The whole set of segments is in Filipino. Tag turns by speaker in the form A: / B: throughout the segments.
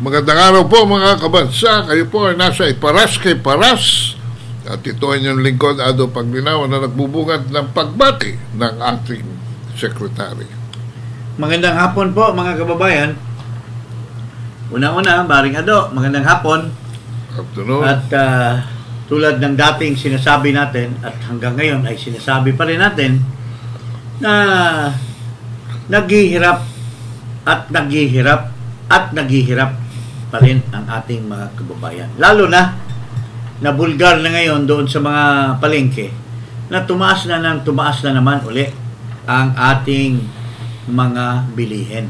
A: Magandang araw po mga kabansa. Kayo po ay nasa Iparas kay Paras. At ito ay inyong lingkod, Ado Paglinaw, na nagbubungad ng pagbati ng ating sekretary.
B: Magandang hapon po mga kababayan. Una-una, Baring Ado, magandang hapon.
A: Afternoon.
B: At tulad ng dating sinasabi natin at hanggang ngayon ay sinasabi pa rin natin na naghihirap pa rin ang ating mga kababayan. Lalo na bulgar na ngayon doon sa mga palengke na tumaas na naman uli ang ating mga bilihin.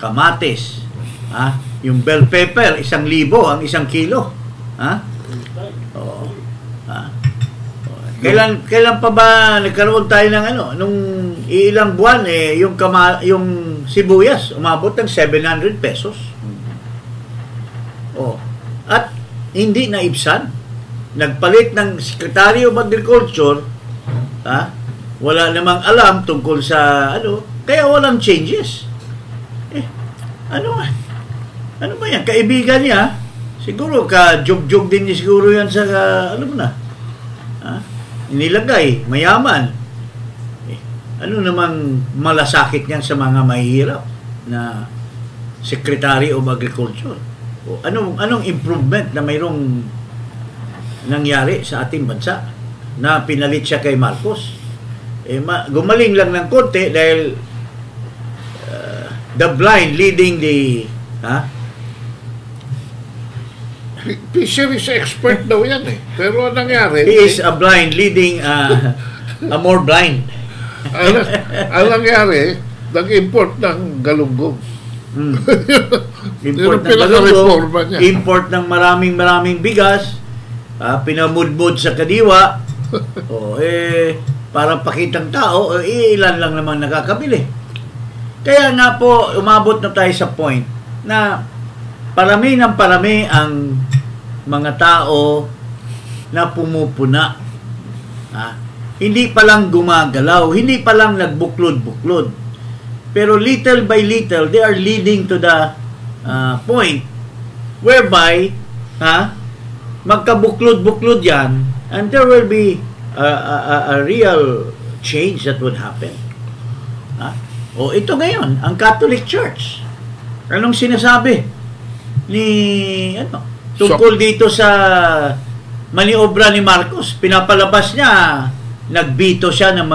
B: Kamatis, yung bell pepper, 1,000 ang 1 kilo. Oo. Kailan pa ba nagkaroon tayo ng nung ilang buwan yung sibuyas umabot ng 700 pesos. At hindi naibsan. Nagpalit ng Secretary of Agriculture, wala namang alam tungkol sa kaya walang changes. Ano ba yan? Kaibigan niya, siguro ka-jog-jog din niya siguro yan sa, nilagay, mayaman. Ano namang malasakit niyan sa mga mahihirap na Secretary of Agriculture? Anong improvement na mayroong nangyari sa ating bansa na pinalit siya kay Marcos? Gumaling lang ng konti dahil the blind leading the
A: fisheries expert daw yan Pero anong nangyari?
B: He is a blind leading a more blind.
A: Ang nangyari, nag-import ng galunggong.
B: Import ng galunggong, import ng maraming bigas, pinamudmud sa kadiwa, para pakitang tao, ilan lang naman nakakabili. Kaya nga po, umabot na tayo sa point na parami ang mga tao na pumupuna. Hindi pa lang gumagalaw, hindi pa lang nagbuklod-buklod. Pero little by little, they are leading to the point whereby magkabuklod-buklod yan, and there will be a real change that would happen. Ito ngayon, ang Catholic Church. Anong sinasabi ni tungkol dito sa maniobra ni Marcos? Pinapalabas niya, nagbito siya ng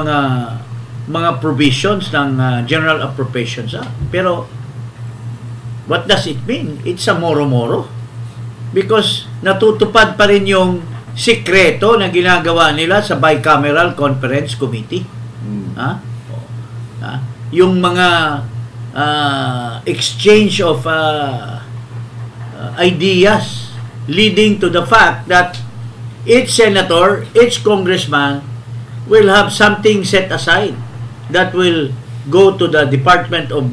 B: mga provisions ng General Appropriations Act. Pero what does it mean? It's a moro-moro. Because natutupad pa rin yung sikreto na ginagawa nila sa Bicameral Conference Committee. Yung mga exchange of ideas leading to the fact that each senator, each congressman will have something set aside that will go to the Department of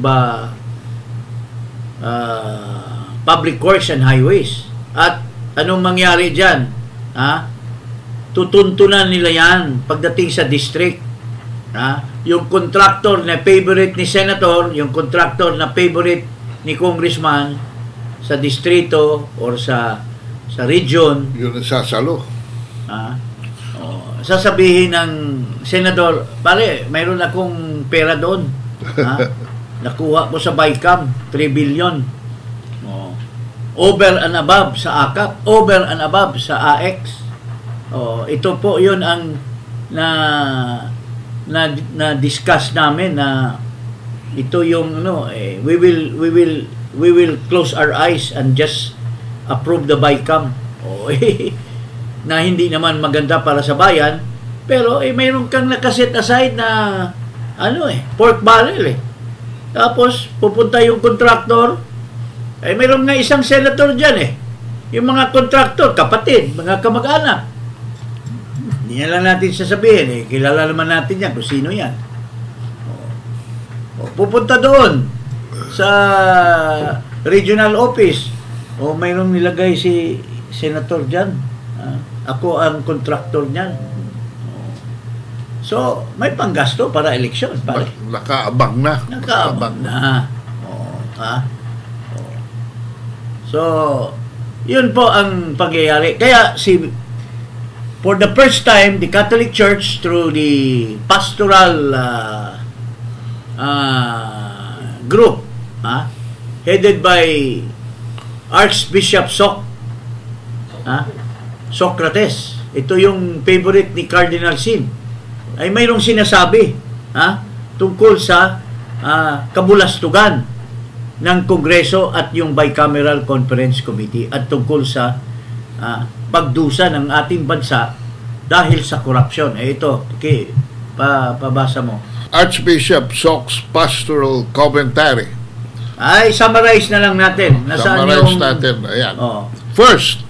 B: Public Works and Highways. At anong mangyari dyan? Tutuntunan nila yan pagdating sa district. Yung contractor na favorite ni senator, yung contractor na favorite ni congressman sa distrito or sa region,
A: yun ang sasalo.
B: Sasabihin ng senador, pare, mayroon akong pera doon. Nakuha ko sa BICAM, 3 billion. Over and above sa AKAP, over and above sa AX. Ito po yun ang na-discuss namin na ito yung we will close our eyes and just approve the BICAM. Na hindi naman maganda para sa bayan, pero mayroon kang nakaset aside na pork barrel Tapos pupunta yung contractor, mayroon nga isang senator dyan yung mga contractor, kapatid, mga kamag-anak. Hindi na lang natin sasabihin kilala naman natin yan kung sino yan. Pupunta doon sa regional office, mayroong nilagay si senator dyan, ako ang contractor niyan. So, may panggasto para eleksyon.
A: Nakaabang na.
B: So, yun po ang pangyayari. Kaya for the first time, the Catholic Church through the pastoral group, headed by Archbishop Socrates, ito yung favorite ni Cardinal Sin, ay mayroong sinasabi tungkol sa kabulastugan ng Kongreso at yung Bicameral Conference Committee at tungkol sa pagdusa ng ating bansa dahil sa korupsyon. Ito, pabasa mo.
A: Archbishop Sock's pastoral commentary.
B: Ay, summarize na lang natin.
A: Summarize natin. Ayan. First,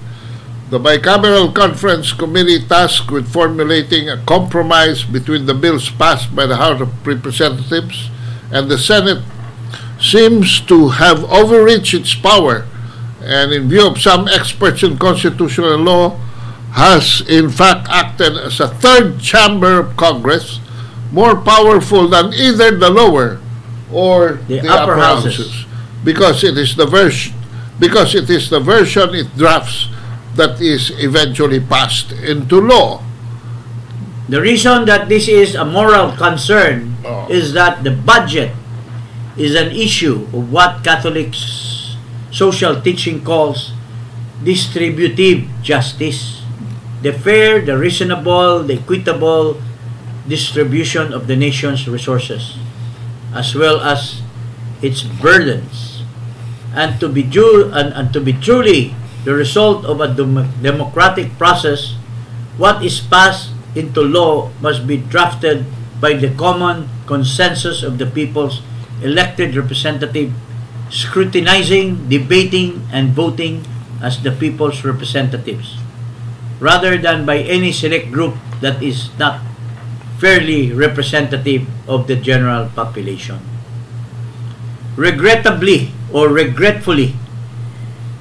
A: the Bicameral Conference Committee tasked with formulating a compromise between the bills passed by the House of Representatives and the Senate seems to have overreached its power, and in view of some experts in constitutional law, has in fact acted as a third chamber of Congress, more powerful than either the lower or the upper houses, because it is the version it drafts that is eventually passed into law.
B: The reason that this is a moral concern is that the budget is an issue of what Catholics social teaching calls distributive justice, the fair, the reasonable, the equitable distribution of the nation's resources, as well as its burdens, and to be truly the result of a democratic process. What is passed into law must be drafted by the common consensus of the people's elected representative, scrutinizing, debating, and voting as the people's representatives, rather than by any select group that is not fairly representative of the general population. Regrettably or regretfully,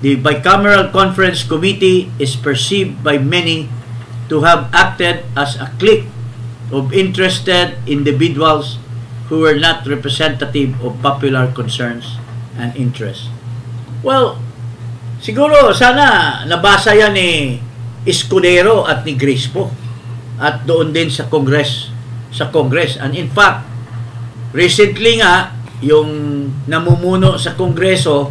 B: the Bicameral Conference Committee is perceived by many to have acted as a clique of interested individuals who were not representative of popular concerns and interests. Well, siguro sana nabasa yan ni Escudero at ni Grispo at doon din sa Congress. And in fact, recently nga yung namumuno sa Kongreso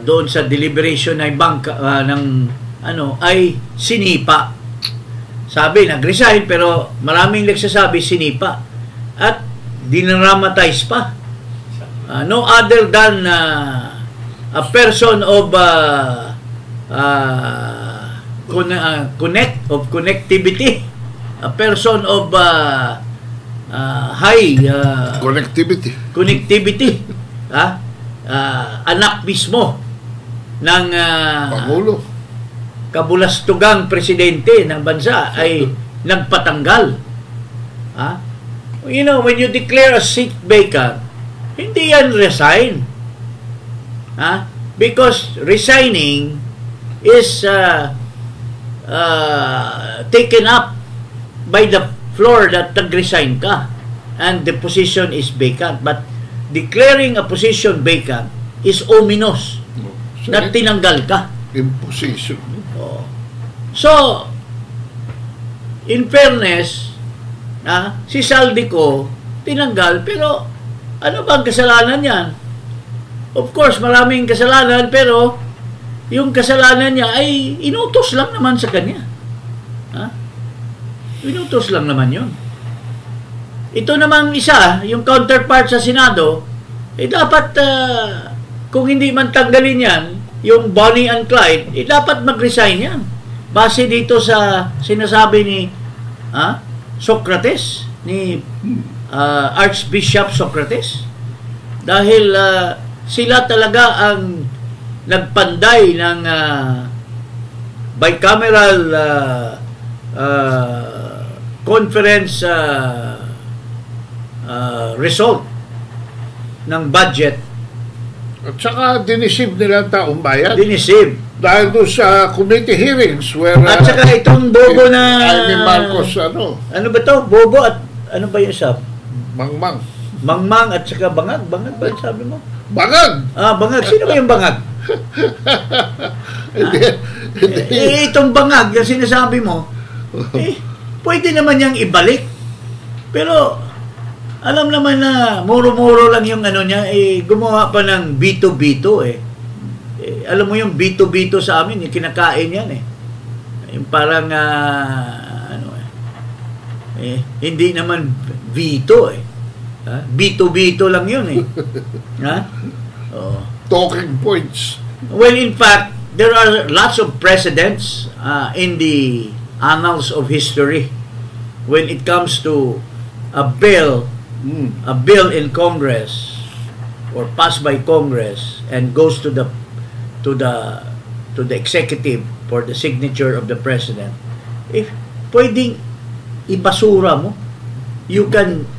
B: doon sa deliberation ng ay sinipa. Sabi, nag-resign, pero maraming nagsasabi sinipa at dinramatize pa. No other than a person of connectivity, a person of high connectivity, anak mismo ng
A: Pangulo,
B: kabulastugang presidente ng bansa ay nagpatanggal. You know, when you declare a seat vacant, hindi yan resign. Because resigning is taken up by the floor that nag-resign ka and the position is vacant. But declaring a position vacant is ominous na tinanggal ka.
A: Imposition.
B: So, in fairness, si Saldico tinanggal, pero ano bang kasalanan yan? Of course, maraming kasalanan, pero yung kasalanan niya ay inutos lang naman sa kanya. Inutos lang naman yun. Ito namang isa, yung counterpart sa Senado, dapat, kung hindi man tanggalin yan, yung Bonnie and Clyde, dapat mag-resign yan. Base dito sa sinasabi ni Socrates, ni Archbishop Socrates. Dahil sila talaga ang nagpanday ng bicameral conference result ng budget.
A: At saka dinisib nila taong bayan.
B: Dinisib.
A: Dahil doon sa committee hearings where...
B: At saka itong bobo na...
A: Jaime Marcos,
B: Ano ba to? Bobo at ano ba yung sab?
A: Mangmang.
B: Mangmang at saka bangag. Bangag ba sabi mo?
A: Bangag!
B: Bangag. Sino ba yung bangag? Itong bangag na sinasabi mo, pwede naman niyang ibalik. Pero, alam naman na muro-muro lang yung ano niya, gumawa pa ng bito-bito alam mo yung bito-bito sa amin, yung kinakain yan Yung parang, hindi naman bito Bito-bito lang yun Ha? Oh.
A: Talking points.
B: Well, in fact, there are lots of precedents in the annals of history when it comes to a bill in Congress or passed by Congress and goes to the executive for the signature of the president. If pwedeng ibasura mo, you can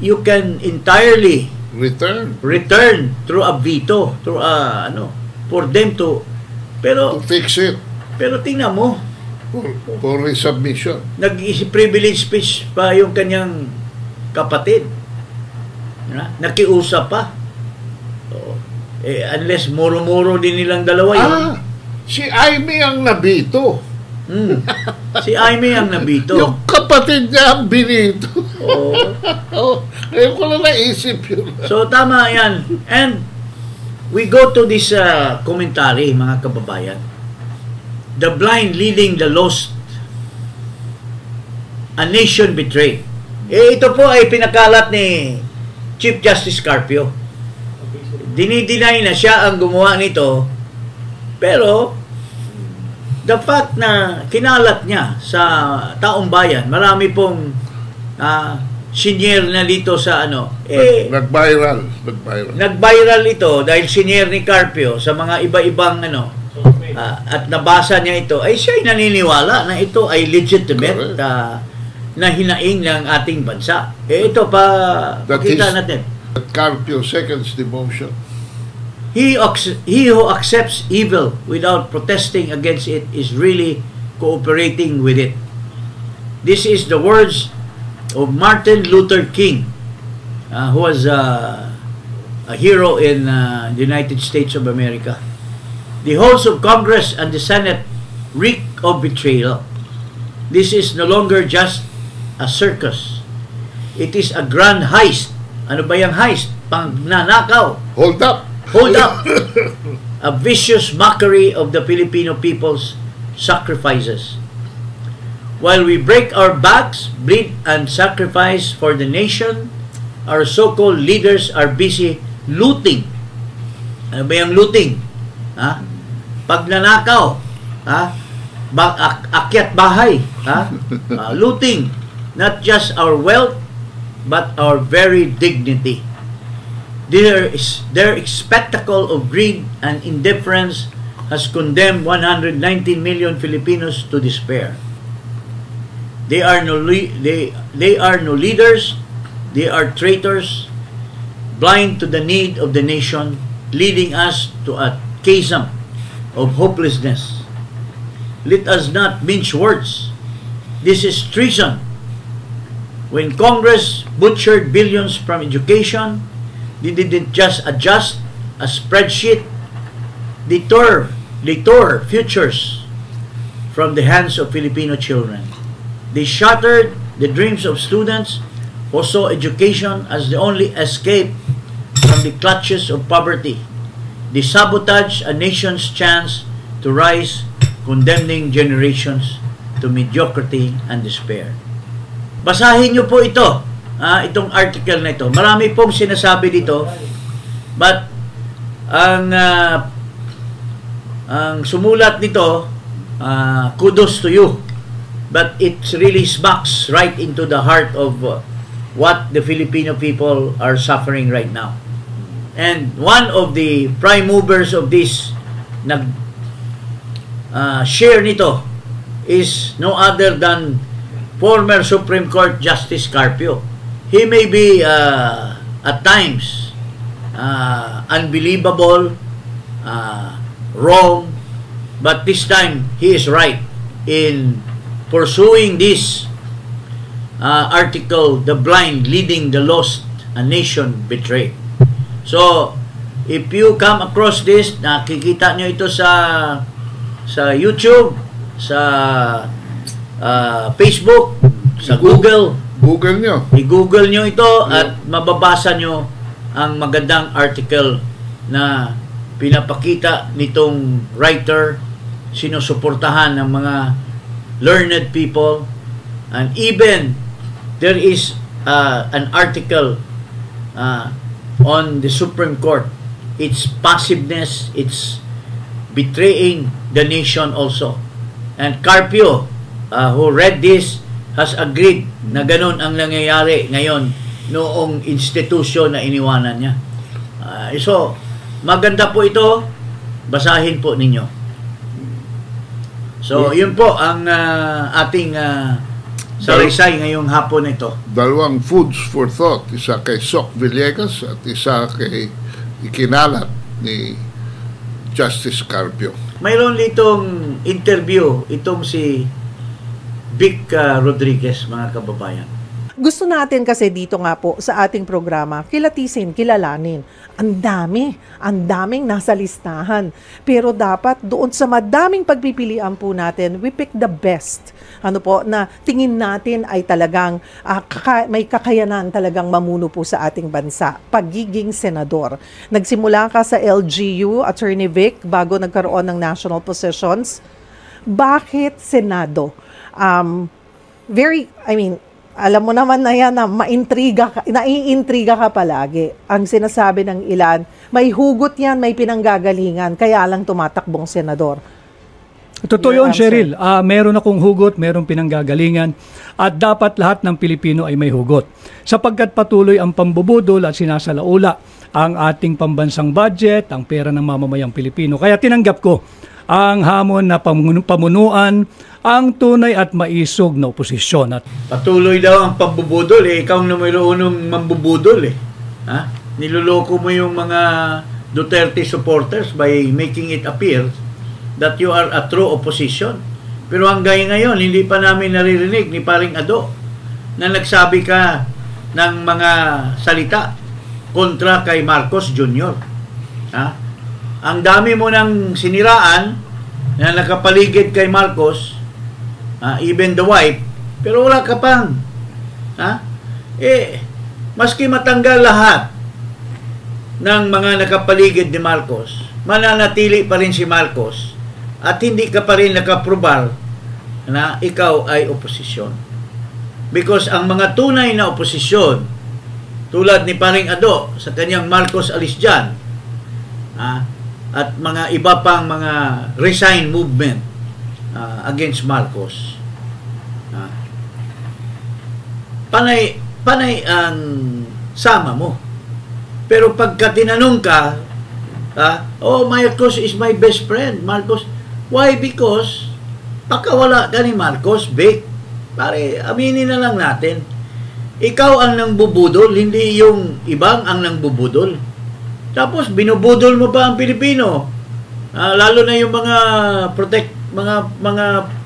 B: entirely return through a veto, through for them to
A: fix it.
B: Pero tingnan mo,
A: for resubmission.
B: Nag-privilege speech pa yung kanyang kapatid. Nakiusap pa. Unless muro-muro din nilang dalawa yun.
A: Si Aimee ang nabito.
B: Si Aimee ang nabito.
A: Yung kapatid niya ang binito. Ngayon ko lang naisip yun.
B: So, tama yan. And we go to this commentary, mga kababayan. The blind leading the lost. A nation betrayed. Ito po ay pinakalat ni Chief Justice Carpio. Dinideny na siya ang gumawa nito, pero the fact na kinalat niya sa taong bayan, marami pong senior na dito sa nag-viral ito dahil senior ni Carpio sa mga iba-ibang at nabasa niya ito, ay siya ay naniniwala na ito ay legitimate na hinaing ng ating bansa. Ito pa, pakita natin.
A: Carpio seconds the motion.
B: He who accepts evil without protesting against it is really cooperating with it. This is the words of Martin Luther King, who was a hero in the United States of America. The halls of Congress and the Senate reek of betrayal. This is no longer just a circus. It is a grand heist. Ano ba yung heist? Pangnanakaw.
A: Hold up.
B: A vicious mockery of the Filipino people's sacrifices. While we break our backs, bleed and sacrifice for the nation, our so-called leaders are busy looting. Ano ba yung looting? Pagnanakaw. Akyat bahay. Looting. Not just our wealth, but our very dignity. Their spectacle of greed and indifference has condemned 119 million Filipinos to despair. They are no leaders. They are traitors, blind to the need of the nation, leading us to a chasm of hopelessness. Let us not mince words. This is treason. When Congress butchered billions from education, they didn't just adjust a spreadsheet. They tore futures from the hands of Filipino children. They shattered the dreams of students who saw education as the only escape from the clutches of poverty. They sabotaged a nation's chance to rise, condemning generations to mediocrity and despair. Basahin niyo po ito. Itong article na ito. Marami pong sinasabi dito, but ang sumulat nito, kudos to you, but it really smacks right into the heart of what the Filipino people are suffering right now. And one of the prime movers of this share nito is no other than former Supreme Court Justice Carpio. He may be at times unbelievable, wrong, but this time he is right in pursuing this article, The Blind Leading the Lost, a Nation Betrayed. So, if you come across this, nakikita nyo ito sa YouTube, sa Facebook, sa Google.
A: Google nyo.
B: I-Google nyo ito at mababasa nyo ang magandang article na pinapakita nitong writer, sinusuportahan ng mga learned people, and even there is an article on the Supreme Court, its passiveness, its betraying the nation also. And Carpio, who read this, has agreed na ganun ang nangyayari ngayon noong institusyon na iniwanan niya. So, maganda po ito. Basahin po ninyo. So, yun po ang ating salaysay ngayong hapon ito.
A: Dalawang foods for thought. Isa kay Soc Villegas at isa kay ikinalat ni Justice Carpio.
B: Mayroon ditong interview itong si Vic Rodriguez, mga kababayan.
C: Gusto natin kasi dito nga po sa ating programa, kilalanin. Ang daming nasa listahan. Pero dapat doon sa madaming pagpipilian po natin, we pick the best. Na tingin natin ay talagang may kakayanan talagang mamuno po sa ating bansa. Pagiging senador. Nagsimula ka sa LGU, Attorney Vic, bago nagkaroon ng national positions. Bakit Senado? Alam mo naman na yan na naiintriga ka palagi. Ang sinasabi ng ilan, may hugot yan, may pinanggagalingan, kaya lang tumatakbong senador.
D: Totoo yun, Cheryl. Meron akong hugot, meron pinanggagalingan, at dapat lahat ng Pilipino ay may hugot. Sapagkat patuloy ang pambubudol at sinasalaula ang ating pambansang budget, ang pera ng mamamayang Pilipino. Kaya tinanggap ko ang hamon na pamunuan ang tunay at maisog na oposisyon. At
B: patuloy daw ang pambubudol. Ikaw ang numero unong mambubudol. Niloloko mo yung mga Duterte supporters by making it appear that you are a true opposition. Pero hanggang ngayon, hindi pa namin naririnig ni Paring Ado na nagsabi ka ng mga salita kontra kay Marcos Jr. Ang dami mo ng siniraan na nakapaligid kay Marcos, even the wife, pero wala ka pang. Maski matanggal lahat ng mga nakapaligid ni Marcos, mananatili pa rin si Marcos at hindi ka pa rin nakaprobal na ikaw ay oposisyon. Because ang mga tunay na oposisyon, tulad ni Paring Ado sa kanyang Marcos alis dyan, at mga iba pang mga resign movement against Marcos, panay ang sama mo. Pero pagka tinanong ka, Marcos is my best friend. Marcos, why? Because pakawala ka ni Marcos, Vic. Pare, aminin na lang natin. Ikaw ang nangbubudol, hindi yung ibang ang nangbubudol. Tapos binubudol mo pa ang Pilipino. Lalo na yung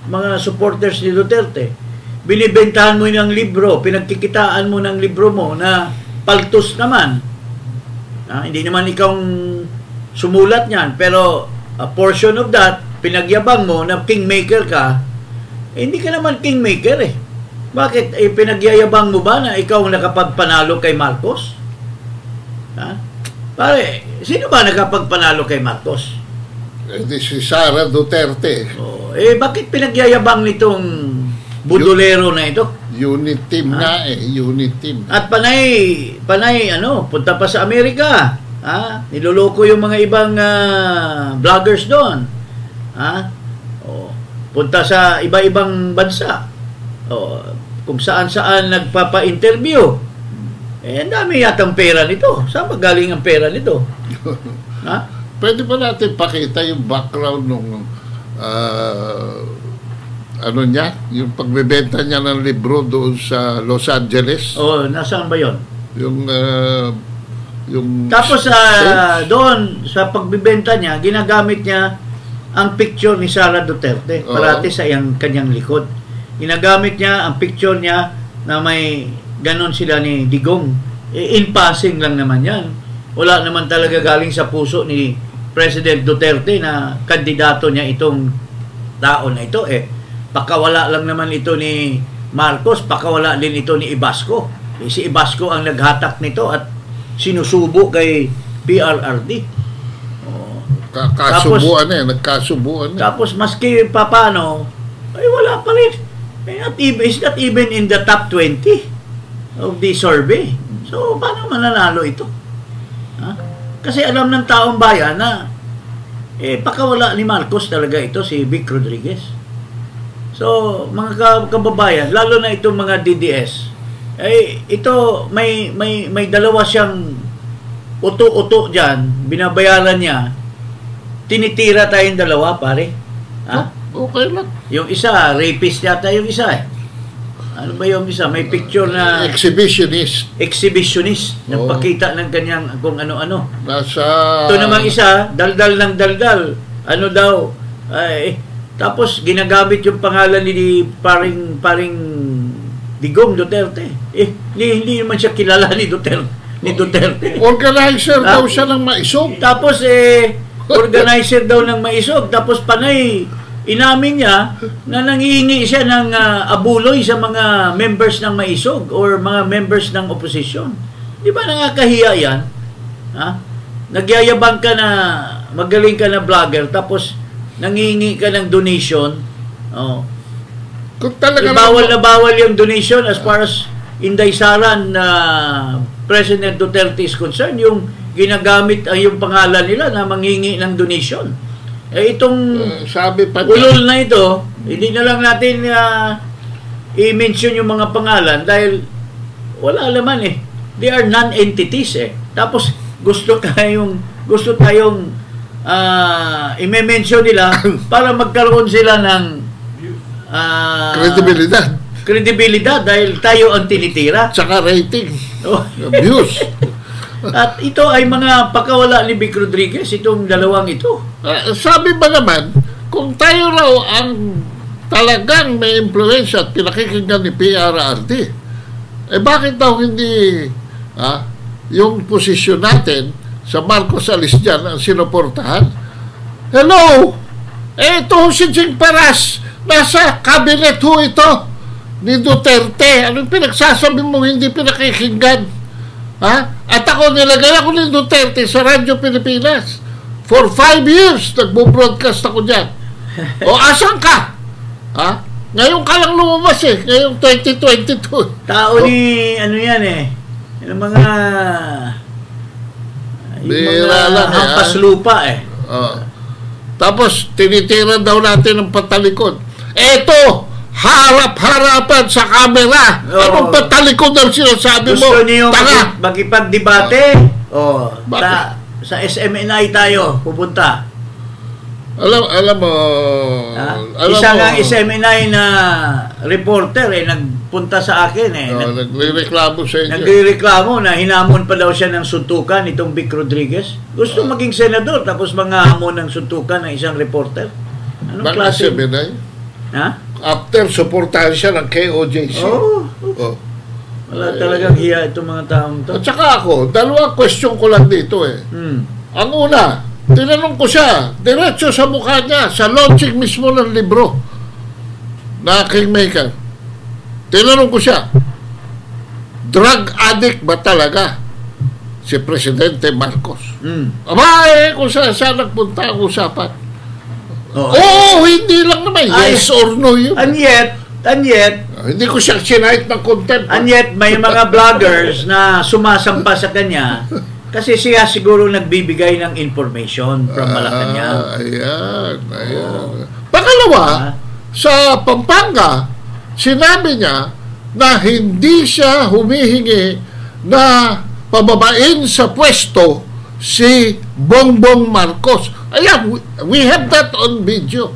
B: mga supporters ni Duterte. Binibentahan mo ng libro, pinagkikitaan mo ng libro mo na paltos naman. Hindi naman ikaw sumulat niyan, pero a portion of that, pinagyabang mo na kingmaker ka, hindi ka naman kingmaker eh. Bakit? Pinagyayabang mo ba na ikaw nakapagpanalo kay Marcos? Pare, sino ba nakapagpanalo kay Marcos?
A: Si Sara Duterte.
B: Bakit pinagyayabang nitong budolero na ito?
A: Unit team nga unit team.
B: At panay punta pa sa Amerika. Niloloko yung mga ibang vloggers doon. Punta sa iba-ibang bansa. Kung saan-saan nagpapa-interview. Ang dami yatang pera nito. Saan magaling ang pera nito?
A: Pwede ba natin pakita yung background nung yung pagbebenta niya ng libro doon sa Los Angeles?
B: Nasaan ba yon?
A: Yung
B: tapos doon sa pagbebenta niya, ginagamit niya ang picture ni Sara Duterte parati sa kanyang likod. Ginagamit niya ang picture niya na may ganon sila ni Digong. In passing lang naman yan. wala naman talaga galing sa puso ni President Duterte na kandidato niya itong tao na ito. Pakawala lang naman ito ni Marcos, pakawala din ito ni Ibasco. Si Ibasco ang naghatak nito at sinusubo kay PRRD.
A: Kasubuan nagkasubuan.
B: Tapos maski paano, ay wala pa rin. It's not even in the top 20 of the survey. So, paano mananalo ito? Kasi alam ng taong bayan na pakawala ni Marcos talaga ito, si Vic Rodriguez. So, mga kababayan, lalo na itong mga DDS, ito may dalawa siyang uto-uto dyan, binabayaran niya, tinitira tayong dalawa, pare.
A: Okay lang.
B: Yung isa, rapist yata yung isa Ano ba yung isa? May picture na
A: exhibitionist.
B: Nagpakita ng kanyang kung ano-ano.
A: Nasa...
B: Ito namang isa, daldal ng daldal. Ano daw? Tapos ginagamit yung pangalan ni paring Digong Duterte. Hindi naman siya kilala ni Duterte.
A: Organizer daw siya ng maisog.
B: Tapos organizer daw ng maisog. Tapos panay inamin niya na nangihingi siya ng abuloy sa mga members ng maisog or mga members ng opposition. Di ba nakakahiya yan? Nagyayabang ka na magaling ka na vlogger tapos nangihingi ka ng donation.
A: Kung talaga
B: bawal na bawal yung donation as far as Inday Sara na President Duterte is concerned, yung ginagamit ay yung pangalan nila na manghingi ng donation. Itong
A: sabi pa
B: ulol na ito, hindi na lang natin i-mention yung mga pangalan dahil wala naman They are non-entities Tapos gusto tayong i-mention nila para magkaroon sila ng kredibilidad dahil tayo ang tinitira.
A: Tsaka rating. Views.
B: At ito ay mga pakawala ni Vic Rodriguez, itong dalawang ito.
A: Sabi ba naman, kung tayo raw ang talagang may influence at pinakikinggan ni PRRD, bakit daw hindi yung posisyon natin sa Marcos Alice dyan ang sinuportahan? Hello! Ito si Jing Paras, nasa cabinet ho ito ni Duterte. Anong pinagsasabi mo hindi pinakikinggan? At ako nilagay ako ni Duterte sa Radyo Pilipinas. For 5 years, nagbo-broadcast ako dyan. O, asan ka? Ngayon ka lang lumabas ngayong 2022.
B: Tao ni, yung mga hampas lupa
A: Tapos, tinitira daw natin ng patalikod. Eto! Harap-harapan sa camera. Anong patalikod ang sinasabi mo?
B: Gusto niyo magipag-debate? Sa SMNI tayo pupunta.
A: Alam mo,
B: isa nga SMNI na reporter nagpunta sa akin
A: nagrereklamo sa inyo.
B: Nagrereklamo na hinamon pa daw siya ng suntukan itong Vic Rodriguez. Gusto maging senador tapos manghamon ng suntukan ng isang reporter. Anong klase?
A: SMNI? After supportahan siya ng KOJC.
B: Wala talagang hiya itong mga taong to.
A: At saka ako, dalawang question ko lang dito Ang una, tinanong ko siya, diretso sa mukha niya, sa launching mismo ng libro na Kingmaker. Tinanong ko siya, drug addict ba talaga si Presidente Marcos? Kung saan nagpunta ang usapan. Hindi lang naman. Yes or no yun.
B: And yet,
A: hindi ko siya sinahit ng contempt.
B: And yet, may mga vloggers na sumasampa sa kanya kasi siya siguro nagbibigay ng information from Malacanang.
A: Ayan. Pangalawa, sa Pampanga, sinabi niya na hindi siya humihingi na pababain sa pwesto si Bongbong Marcos. Ayan, we have that on video.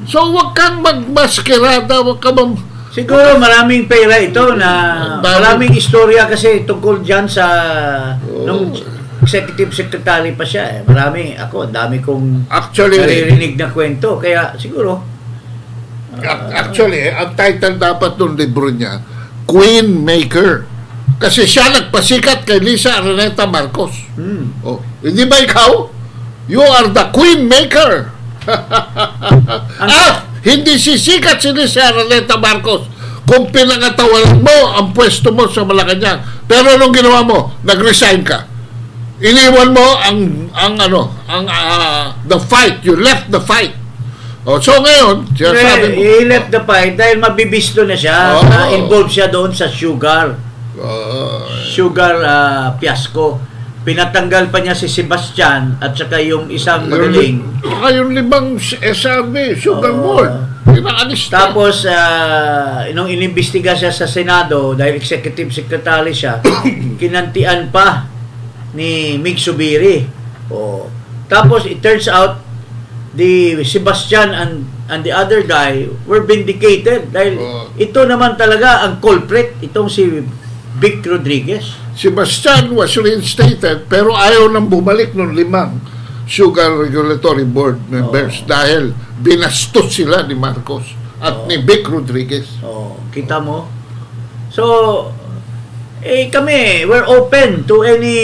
A: So, wag kang magmaskerada, wag kang
B: siguro maraming pera ito na maraming istorya kasi tungkol dyan sa nung executive secretary pa siya. Marami, ang dami kong naririnig na kwento. Kaya siguro
A: actually, ang title dapat ng libro niya, Queen Maker. Kasi siya nagpasikat kay Lisa Araneta Marcos. Oh, hindi ba ikaw? You are the queen maker. Hindi sisikat si Lisa Araneta Marcos kung pinangatawalan mo ang pwesto mo sa Malacanang. Pero anong ginawa mo? Nag-resign ka. Iniwan mo the fight. You left the fight. Oh, so ngayon,
B: he left the fight dahil mabibisto na siya. Involved siya doon sa sugar fiasco. Pinatanggal pa niya si Sebastian at saka yung isang magaling.
A: Yung 5 SRB, sugar board.
B: Tapos, nung inimbestiga siya sa Senado, dahil executive secretary siya, kinantian pa ni Mig Subiri. Tapos, it turns out, the Sebastian and the other guy were vindicated dahil ito naman talaga ang culprit, itong si Vic Rodriguez.
A: Sebastian was reinstated pero ayaw nang bumalik ng 5 Sugar Regulatory Board members dahil binastos sila ni Marcos at ni Vic Rodriguez.
B: Kita mo? So, kami, we're open to any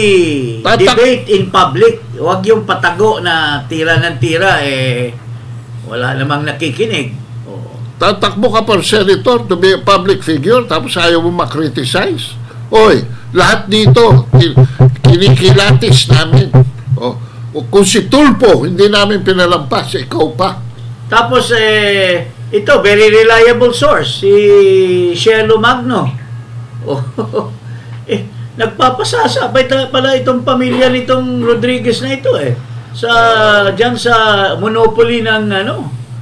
B: debate in public. Huwag yung patago na tira ng tira, wala namang nakikinig.
A: Tatakbo ka pa, Senator, to be a public figure, tapos ayaw mo makriticize. Oy, lahat dito, kinikilatis namin. Kung si Tulpo, hindi namin pinalampas, ikaw pa.
B: Tapos, ito, very reliable source, si Shelo Magno. Nagpapasasabay pala itong pamilya nitong Rodriguez na ito diyan sa monopoly ng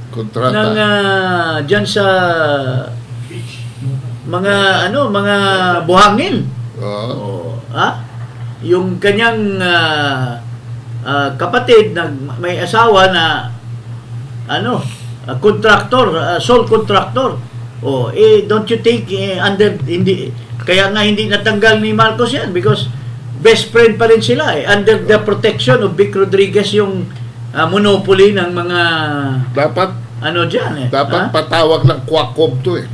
A: kontrata
B: diyan sa mga buhangin. Yung kanyang kapatid may asawa na contractor, sole contractor. Don't you think kaya nga hindi natanggal ni Marcos yan because best friend pa rin sila under the protection of Vic Rodriguez yung monopoly ng mga
A: dapat dapat patawag ng Quacom to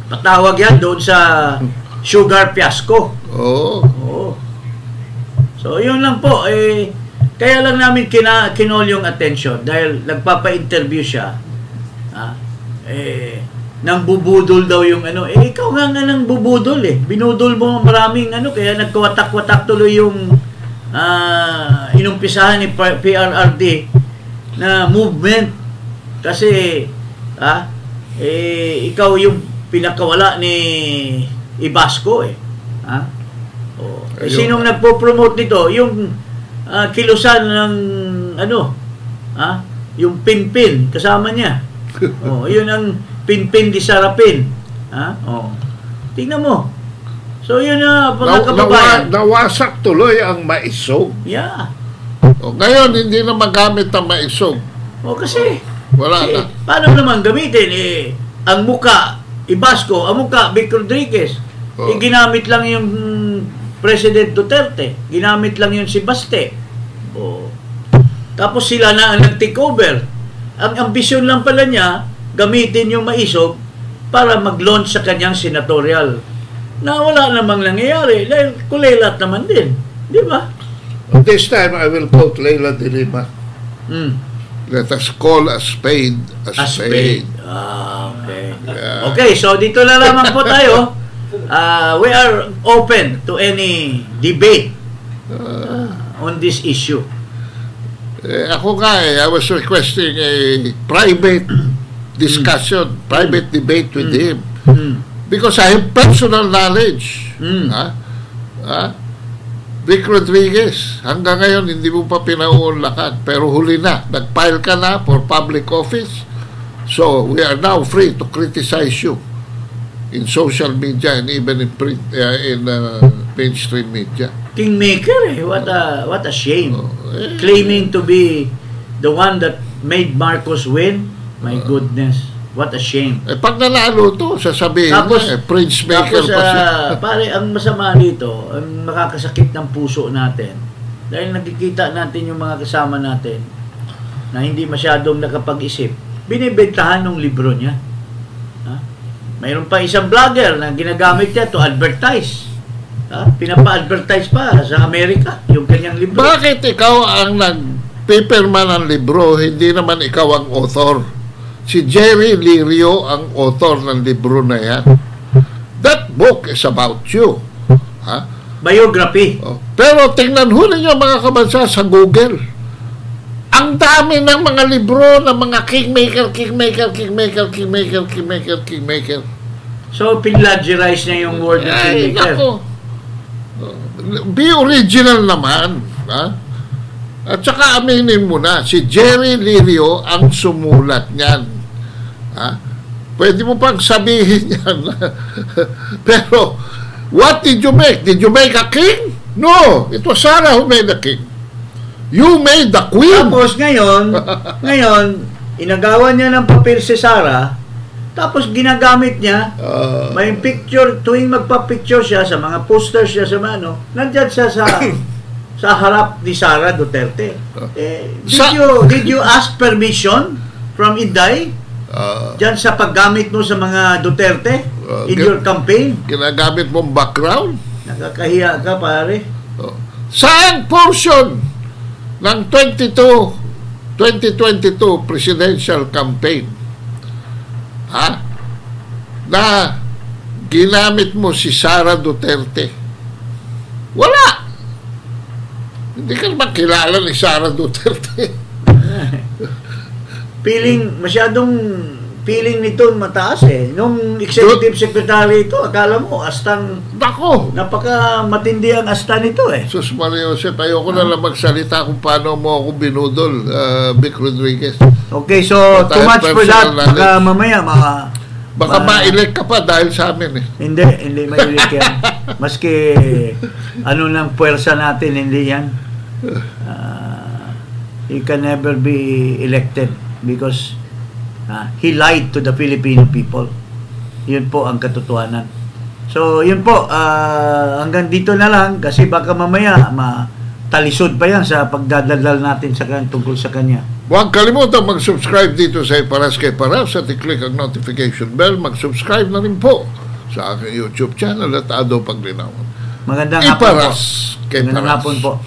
B: patawag yan doon sa sugar fiasco. So yun lang po kaya lang namin kinol yung attention dahil nagpapa-interview siya nang bubudol daw yung ikaw nga nang bubudol binudol mo maraming kaya nagkawatak-watak tuloy yung inumpisahan ni PRRD na movement kasi ikaw yung pinakawala ni Ibasco sinong nagpo-promote nito yung kilusan ng yung Pinpin kasama niya. Yun ang Pinpin di Sarapin. Tingnan mo. So yun na mga kababayan.
A: Nawasak tuloy ang maisog.
B: Yeah.
A: Ngayon hindi na magamit ang maisog.
B: Kasi
A: wala na.
B: Paano naman gamitin ang muka Ibasco, ang muka Vic Rodriguez. Ginamit lang yung President Duterte. Ginamit lang yung si Baste. Tapos sila na ang nag-take over. Ang ambisyon lang pala niya gamitin yung maisog para mag-launch sa kanyang senatorial na wala namang nangyayari dahil kulelat naman din. Di ba?
A: This time I will quote Leila de Lima. Let us call a spade a spade.
B: Okay. Okay, so dito na lamang po tayo. We are open to any debate on this issue.
A: Ako nga I was requesting a private discussion, private debate with him. Because I have personal knowledge. Vic Rodriguez, hanggang ngayon hindi mo pa pinauunlakan. Pero huli na, nag-file ka na for public office. So, we are now free to criticize you in social media and even in print, in mainstream media.
B: Kingmaker what a shame. Claiming to be the one that made Marcos win. My goodness, what a shame.
A: Pag nanalo to, sasabihin
B: tapos,
A: Prince Maker pa siya.
B: Pare, ang masama dito, ang makakasakit ng puso natin, dahil nakikita natin yung mga kasama natin na hindi masyadong nakapag-isip, binibentahan ng libro niya. Mayroon pa isang vlogger na ginagamit niya to advertise. Pinapa-advertise pa sa Amerika yung kanyang libro.
A: Bakit ikaw ang nag-paperman ng libro, hindi naman ikaw ang author? Si Jerry Lirio ang author ng libro na yan. That book is about you.
B: Biography.
A: Pero tingnan ho ninyo mga kabansa sa Google. Ang dami ng mga libro ng mga kingmaker.
B: So, pinlagerize niya yung word ng kingmaker.
A: Ako. Be original naman. At saka aminin mo na, si Jerry Lirio ang sumulat niyan. Pwede mo pang sabihin yan. Pero, what did you make? Did you make a king? No, it was Sarah who made the king. You made the queen.
B: Tapos ngayon, inagawan niya ng papel si Sarah, tapos ginagamit niya, may picture, tuwing magpa-picture siya, sa mga posters siya, sa ano, nandyan siya sa harap ni Sara Duterte. Did you ask permission from Inday? Diyan sa paggamit mo sa mga Duterte in your campaign?
A: Ginagamit mong background?
B: Nakakahiya ka, pare.
A: Saan portion ng 2022 presidential campaign na ginamit mo si Sara Duterte? Wala. Hindi ka naman kilala ni Sara Duterte.
B: Masyadong feeling nito mataas eh. Nung executive secretary ito, akala mo astang,
A: Nako!
B: napaka matindi ang asta nito eh.
A: Sus Maria Jose, ayoko na lang magsalita kung paano mo ako binudol, Vic Rodriguez.
B: Okay, so too much for that. Baka mamaya
A: Baka ma-elect ka pa dahil sa amin eh.
B: Hindi ma-elect yan. Maski ano ng puwersa natin, hindi yan. He can never be elected because he lied to the Filipino people. Yun po ang katotohanan. So, yun po. Hanggang dito na lang kasi baka mamaya talisod pa yan sa pagdadaldal natin tungkol sa kanya.
A: Huwag kalimutan mag-subscribe dito sa Iparas kay Paras at i-click ang notification bell. Mag-subscribe na rin po sa aking YouTube channel at Ado Paglinawan.
B: Magandang hapon po.
A: Iparas kay Paras.
B: Magandang hapon po.